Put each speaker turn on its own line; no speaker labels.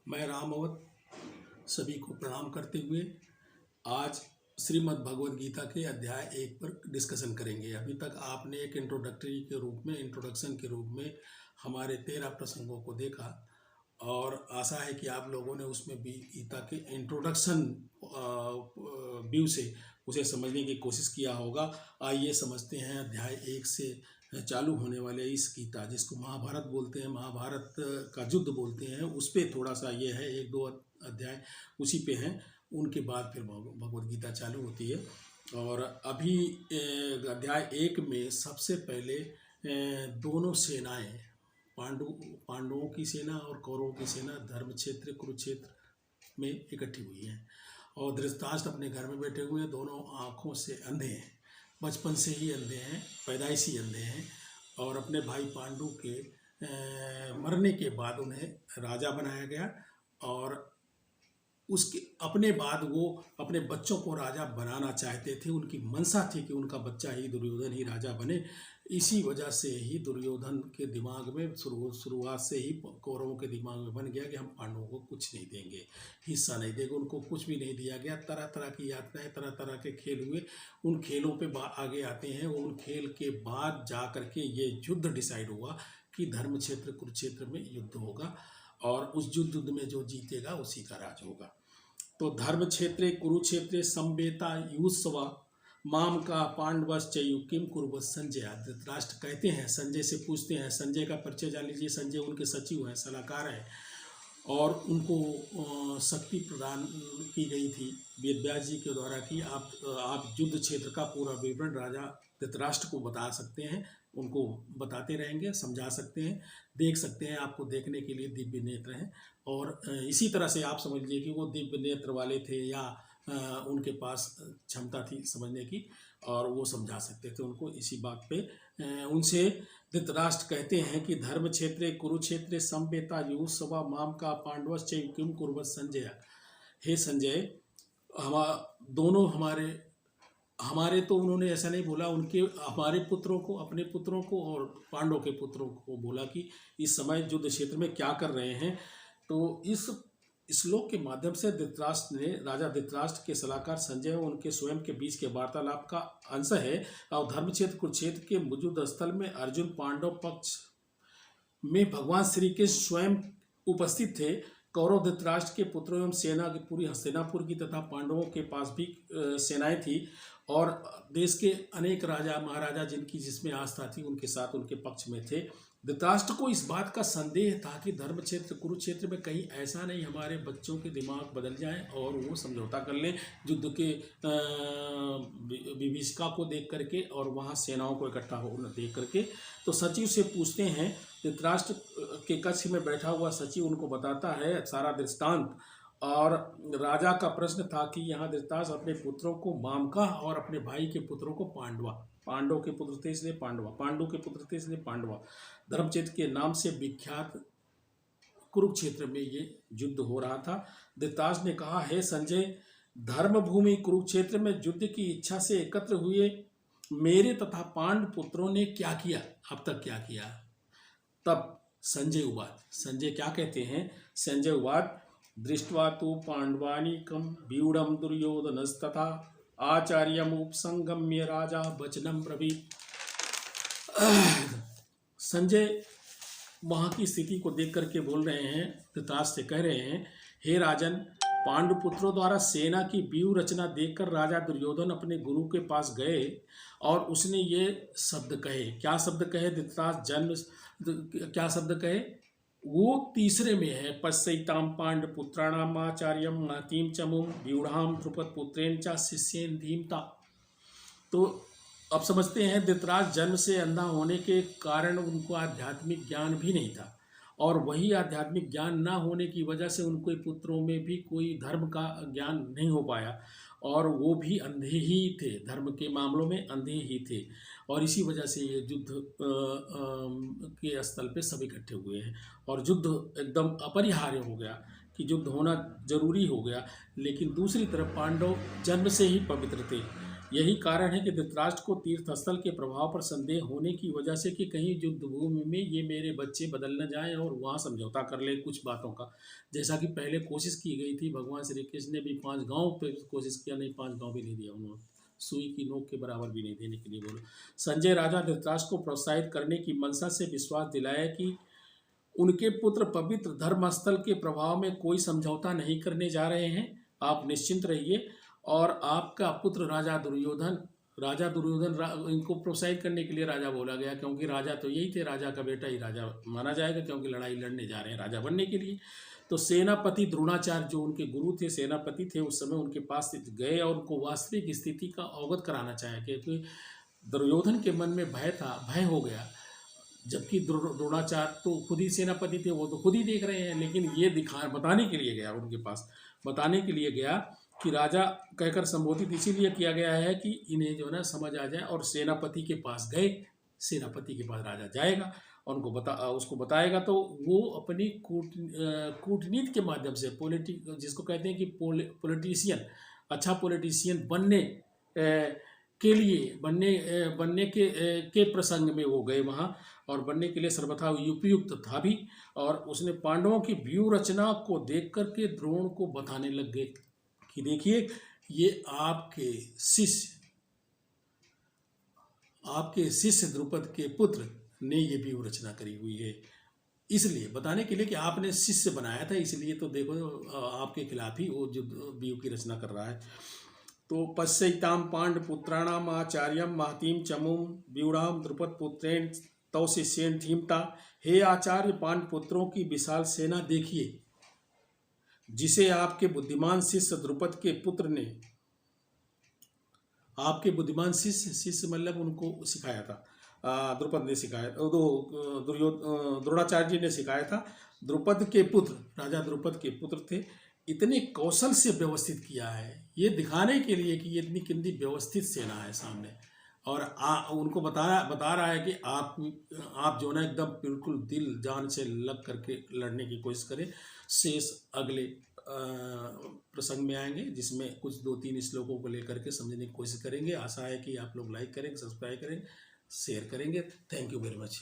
मैं रामवत सभी को प्रणाम करते हुए आज श्रीमद् भगवद गीता के अध्याय 1 पर डिस्कशन करेंगे। अभी तक आपने एक इंट्रोडक्शन के रूप में हमारे 13 प्रसंगों को देखा और आशा है कि आप लोगों ने उसमें भी गीता के इंट्रोडक्शन व्यू से उसे समझने की कोशिश किया होगा। आइए समझते हैं अध्याय 1 से चालू होने वाले इस गीता, जिसको महाभारत बोलते हैं, महाभारत का युद्ध बोलते हैं, उस पर थोड़ा सा ये है, 1-2 अध्याय उसी पे हैं। उनके बाद फिर भगवद गीता चालू होती है। और अभी अध्याय 1 में सबसे पहले दोनों सेनाएं, पांडवों की सेना और कौरवों की सेना धर्म क्षेत्र कुरुक्षेत्र में इकट्ठी हुई है। और धृतराष्ट्र अपने घर में बैठे हुए हैं, दोनों आँखों से अंधे हैं, बचपन से ही अंधे हैं, पैदाइशी अंधे हैं। और अपने भाई पांडु के मरने के बाद उन्हें राजा बनाया गया और उसके अपने बाद वो अपने बच्चों को राजा बनाना चाहते थे। उनकी मंशा थी कि उनका बच्चा ही दुर्योधन ही राजा बने। इसी वजह से ही दुर्योधन के दिमाग में शुरुआत से ही कौरवों के दिमाग में बन गया कि हम पांडवों को कुछ नहीं देंगे, हिस्सा नहीं देंगे। उनको कुछ भी नहीं दिया गया। तरह तरह की यातनाएं, तरह तरह के खेल हुए। उन खेलों पे आगे आते हैं। उन खेल के बाद जा कर के ये युद्ध डिसाइड हुआ कि धर्म क्षेत्र कुरुक्षेत्र में युद्ध होगा और उस युद्ध में जो जीतेगा उसी का राज होगा। तो धर्म क्षेत्रे कुरुक्षेत्रे संवेता युत्सवा माम का पांडवश्चयु किम कुर्वत संजय। धृतराष्ट्र कहते हैं, संजय से पूछते हैं, संजय का परिचय जान लीजिए। संजय उनके सचिव हैं, सलाहकार हैं और उनको शक्ति प्रदान की गई थी वेदव्यास जी के द्वारा कि आप युद्ध क्षेत्र का पूरा विवरण राजा धृतराष्ट्र को बता सकते हैं। उनको बताते रहेंगे, समझा सकते हैं, देख सकते हैं। आपको देखने के लिए दिव्य नेत्र हैं और इसी तरह से आप समझ लीजिए कि वो दिव्य नेत्र वाले थे या उनके पास क्षमता थी समझने की और वो समझा सकते थे उनको। इसी बात पे उनसे धृतराष्ट्र कहते हैं कि धर्म क्षेत्रे कुरुक्षेत्रे संवेता युत्सवा माम का पांडवश्च किम कुर्वत संजय। हे संजय, दोनों हमारे तो उन्होंने ऐसा नहीं बोला, उनके हमारे पुत्रों को, अपने पुत्रों को और पांडवों के पुत्रों को बोला कि इस समय युद्ध क्षेत्र में क्या कर रहे हैं। तो इस श्लोक के माध्यम से धृतराष्ट्र ने, राजा धृतराष्ट्र के सलाहकार संजय और उनके स्वयं के बीच के वार्तालाप का अंश है। और धर्म क्षेत्र कुरुक्षेत्र के मौजूद स्थल में अर्जुन पांडव पक्ष में भगवान श्री कृष्ण स्वयं उपस्थित थे। कौरव धृतराष्ट्र के पुत्रों एवं सेना की पूरी हस्तिनापुर की तथा पांडवों के पास भी सेनाएं थी और देश के अनेक राजा महाराजा जिनकी जिसमें आस्था थी उनके साथ उनके पक्ष में थे। धृतराष्ट्र को इस बात का संदेह था कि धर्म क्षेत्र कुरुक्षेत्र में कहीं ऐसा नहीं हमारे बच्चों के दिमाग बदल जाएं और वो समझौता कर लें युद्ध के विभीषिका को देख करके और वहाँ सेनाओं को इकट्ठा हो देख करके। तो सचिव से पूछते हैं, धृतराष्ट्र के कक्ष में बैठा हुआ सचिव उनको बताता है सारा दृष्टांत। और राजा का प्रश्न था कि यहाँ धृतराष्ट्र अपने पुत्रों को मामका और अपने भाई के पुत्रों को पांडव के पुत्र थे इसलिए पांडु के पुत्र थे इसलिए पांडवा, धर्मक्षेत्र के नाम से विख्यात कुरुक्षेत्र में ये युद्ध हो रहा था। धृतराष्ट्र ने कहा, हे संजय, धर्म भूमि कुरुक्षेत्र में युद्ध की इच्छा से एकत्र हुए मेरे तथा पांडव पुत्रों ने क्या किया, अब तक क्या किया। तब संजय उवाच, संजय क्या कहते हैं, संजय उवाच, दृष्ट्वा तु पांडवानीकं व्यूढ़ं दुर्योधनस्तथा आचार्यम उपसंगम्य राजा वचनम ब्रवीत। संजय वहाँ की स्थिति को देख करके बोल रहे हैं, धृतराष्ट्र से कह रहे हैं, हे राजन, पांडुपुत्रों द्वारा सेना की व्यूह रचना देखकर राजा दुर्योधन अपने गुरु के पास गए और उसने ये शब्द कहे। क्या शब्द कहे धृतराष्ट्र? क्या शब्द कहे? वो तीसरे में है, पश्यताम पांडपुत्राणाम आचार्यम महतीम चमुम व्यूढ़ाम ध्रुपद पुत्रेण च शिष्येन धीमता। तो अब समझते हैं धृतराष्ट्र जन्म से अंधा होने के कारण उनको आध्यात्मिक ज्ञान भी नहीं था और वही आध्यात्मिक ज्ञान ना होने की वजह से उनके पुत्रों में भी कोई धर्म का ज्ञान नहीं हो पाया और वो भी अंधे ही थे, धर्म के मामलों में अंधे ही थे। और इसी वजह से ये युद्ध के स्थल पे सब इकट्ठे हुए हैं और युद्ध एकदम अपरिहार्य हो गया कि युद्ध होना जरूरी हो गया। लेकिन दूसरी तरफ पांडव जन्म से ही पवित्र थे, यही कारण है कि धृतराष्ट्र को तीर्थस्थल के प्रभाव पर संदेह होने की वजह से कि कहीं युद्ध भूमि में ये मेरे बच्चे बदल न जाएं और वहाँ समझौता कर ले कुछ बातों का, जैसा कि पहले कोशिश की गई थी। भगवान श्री कृष्ण ने भी 5 गांव पे कोशिश किया, नहीं 5 गांव भी नहीं दिया उन्होंने, सुई की नोक के बराबर भी नहीं देने के लिए बोला। संजय राजा धृतराष्ट्र को प्रोत्साहित करने की मंशा से विश्वास दिलाया कि उनके पुत्र पवित्र धर्मस्थल के प्रभाव में कोई समझौता नहीं करने जा रहे हैं, आप निश्चिंत रहिए। और आपका पुत्र राजा दुर्योधन इनको प्रोत्साहित करने के लिए राजा बोला गया, क्योंकि राजा तो यही थे, राजा का बेटा ही राजा माना जाएगा, क्योंकि लड़ाई लड़ने जा रहे हैं राजा बनने के लिए। तो सेनापति द्रोणाचार्य जो उनके गुरु थे, सेनापति थे, उस समय उनके पास गए और उनको वास्तविक स्थिति का अवगत कराना चाहे, क्योंकि दुर्योधन के मन में भय था, भय हो गया। जबकि द्रोणाचार्य तो खुद ही सेनापति थे, वो तो खुद ही देख रहे हैं, लेकिन ये बताने के लिए गया उनके पास, बताने के लिए गया कि राजा कहकर संबोधित इसीलिए किया गया है कि इन्हें जो है ना समझ आ जाए। और सेनापति के पास गए, सेनापति के पास राजा जाएगा और उसको बताएगा, तो वो अपनी कूटनीति के माध्यम से जिसको कहते हैं कि पॉलिटिशियन, अच्छा पॉलिटिशियन बनने के प्रसंग में वो गए वहाँ, और बनने के लिए सर्वथा उपयुक्त था भी। और उसने पांडवों की व्यूह रचना को देख करके द्रोण को बताने लग गए कि देखिए ये आपके शिष्य द्रुपद के पुत्र ने ये व्यूह रचना करी हुई है, इसलिए बताने के लिए कि आपने शिष्य बनाया था, इसलिए तो देखो आपके खिलाफ ही वो जो व्यूह की रचना कर रहा है। तो पश्यताम पांडपुत्राणाम आचार्यम महतीम चमुम व्यूढ़ाम द्रुपद पुत्रेण तौ शिष्येन धीमता। हे आचार्य, पांडपुत्रों की विशाल सेना देखिए, जिसे आपके बुद्धिमान शिष्य द्रुपद के पुत्र ने, आपके बुद्धिमान शिष्य मतलब उनको सिखाया था, द्रुपद ने सिखाया, द्रोणाचार्य जी ने सिखाया था। द्रुपद के पुत्र, राजा द्रुपद के पुत्र थे, इतने कौशल से व्यवस्थित किया है, ये दिखाने के लिए कि ये इतनी कितनी व्यवस्थित सेना है सामने। और उनको बता रहा है कि आप जो ना एकदम बिल्कुल दिल जान से लग करके लड़ने की कोशिश करें। शेष अगले प्रसंग में आएंगे, जिसमें कुछ 2-3 श्लोकों को लेकर के समझने की कोशिश करेंगे। आशा है कि आप लोग लाइक करेंगे, सब्सक्राइब करेंगे, शेयर करेंगे। Thank you very much.